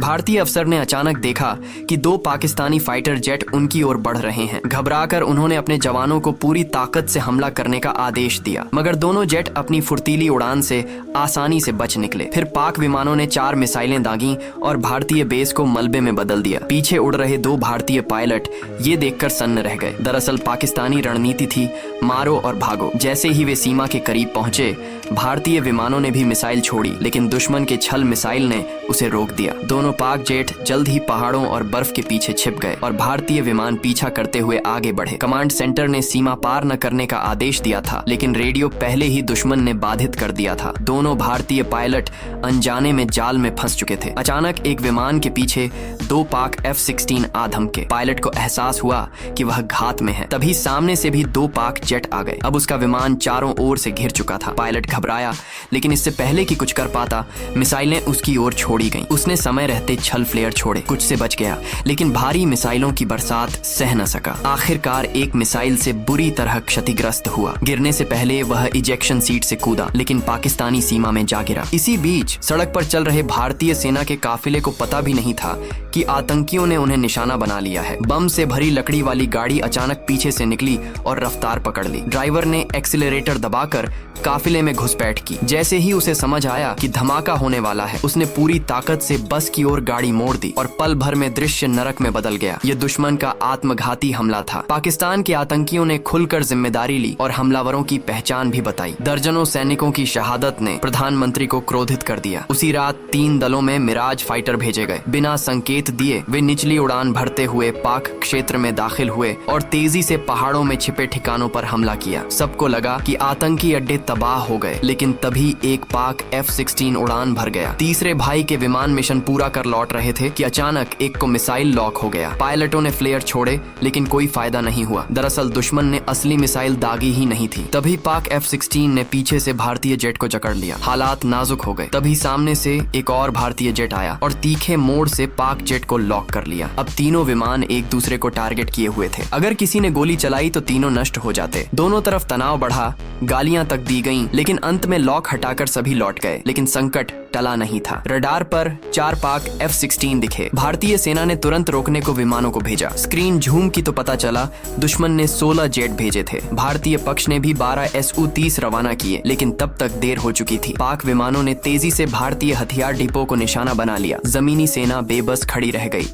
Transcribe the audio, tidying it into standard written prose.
भारतीय अफसर ने अचानक देखा कि दो पाकिस्तानी फाइटर जेट उनकी ओर बढ़ रहे हैं। घबराकर उन्होंने अपने जवानों को पूरी ताकत से हमला करने का आदेश दिया, मगर दोनों जेट अपनी फुर्तीली उड़ान से आसानी से बच निकले। फिर पाक विमानों ने 4 मिसाइलें दागी और भारतीय बेस को मलबे में बदल दिया। पीछे उड़ रहे 2 भारतीय पायलट ये देखकर सन्न रह गए। दरअसल पाकिस्तानी रणनीति थी मारो और भागो। जैसे ही वे सीमा के करीब पहुंचे, भारतीय विमानों ने भी मिसाइल छोड़ी, लेकिन दुश्मन के छल मिसाइल ने उसे रोक दिया। दोनों पाक जेट जल्द ही पहाड़ों और बर्फ के पीछे छिप गए और भारतीय विमान पीछा करते हुए आगे बढ़े। कमांड सेंटर ने सीमा पार न करने का आदेश दिया था, लेकिन रेडियो पहले ही दुश्मन ने बाधित कर दिया था। दोनों भारतीय पायलट अनजाने में जाल में फंस चुके थे। अचानक एक विमान के पीछे 2 पाक F-16 आ धमके। पायलट को एहसास हुआ कि वह घात में है। तभी सामने से भी 2 पाक जेट आ गए। अब उसका विमान चारों ओर से घिर चुका था। पायलट घबराया, लेकिन इससे पहले कि कुछ कर पाता, मिसाइलें उसकी ओर छोड़ी गईं। उसने समय रहते छल फ्लेयर छोड़े, कुछ से बच गया, लेकिन भारी मिसाइलों की बरसात सह न सका। आखिरकार एक मिसाइल से बुरी तरह क्षतिग्रस्त हुआ। गिरने से पहले वह इजेक्शन सीट से कूदा, लेकिन पाकिस्तानी सीमा में जा गिरा। इसी बीच सड़क पर चल रहे भारतीय सेना के काफिले को पता भी नहीं था कि आतंकियों ने उन्हें निशाना बना लिया है। बम से भरी लकड़ी वाली गाड़ी अचानक पीछे से निकली और रफ्तार पकड़ ली। ड्राइवर ने एक्सीलरेटर दबाकर काफिले में घुसपैठ की। जैसे ही उसे समझ आया कि धमाका होने वाला है, उसने पूरी ताकत से बस की ओर गाड़ी मोड़ दी और पल भर में दृश्य नरक में बदल गया। यह दुश्मन का आत्मघाती हमला था। पाकिस्तान के आतंकियों ने खुलकर जिम्मेदारी ली और हमलावरों की पहचान भी बताई। दर्जनों सैनिकों की शहादत ने प्रधानमंत्री को क्रोधित कर दिया। उसी रात 3 दलों में मिराज फाइटर भेजे गए। बिना संकेत दिए वे निचली उड़ान भरते हुए पाक क्षेत्र में दाखिल हुए और तेजी से पहाड़ों में छिपे ठिकानों पर हमला किया। सबको लगा कि आतंकी अड्डे तबाह हो गए, लेकिन तभी एक पाक F-16 उड़ान भर गया। तीसरे भाई के विमान मिशन पूरा कर लौट रहे थे कि अचानक एक को मिसाइल लॉक हो गया। पायलटों ने फ्लेयर छोड़े, लेकिन कोई फायदा नहीं हुआ। दरअसल दुश्मन ने असली मिसाइल दागी ही नहीं थी। तभी पाक F-16 ने पीछे से भारतीय जेट को जकड़ लिया। हालात नाजुक हो गए। तभी सामने से एक और भारतीय जेट आया और तीखे मोड़ से पाक जेट को लॉक कर लिया। अब तीनों विमान एक दूसरे को टारगेट किए हुए थे। अगर किसी ने गोली चलाई तो तीनों नष्ट हो जाते। दोनों तरफ तनाव बढ़ा, गालियां तक दी गईं, लेकिन अंत में लॉक हटाकर सभी लौट गए। लेकिन संकट टला नहीं था। रडार पर 4 पाक F-16 दिखे। भारतीय सेना ने तुरंत रोकने को विमानों को भेजा। स्क्रीन झूम की तो पता चला दुश्मन ने 16 जेट भेजे थे। भारतीय पक्ष ने भी 12 Su-30 रवाना किए, लेकिन तब तक देर हो चुकी थी। पाक विमानों ने तेजी से भारतीय हथियार डिपो को निशाना बना लिया। जमीनी सेना बेबस खड़ी रह गई।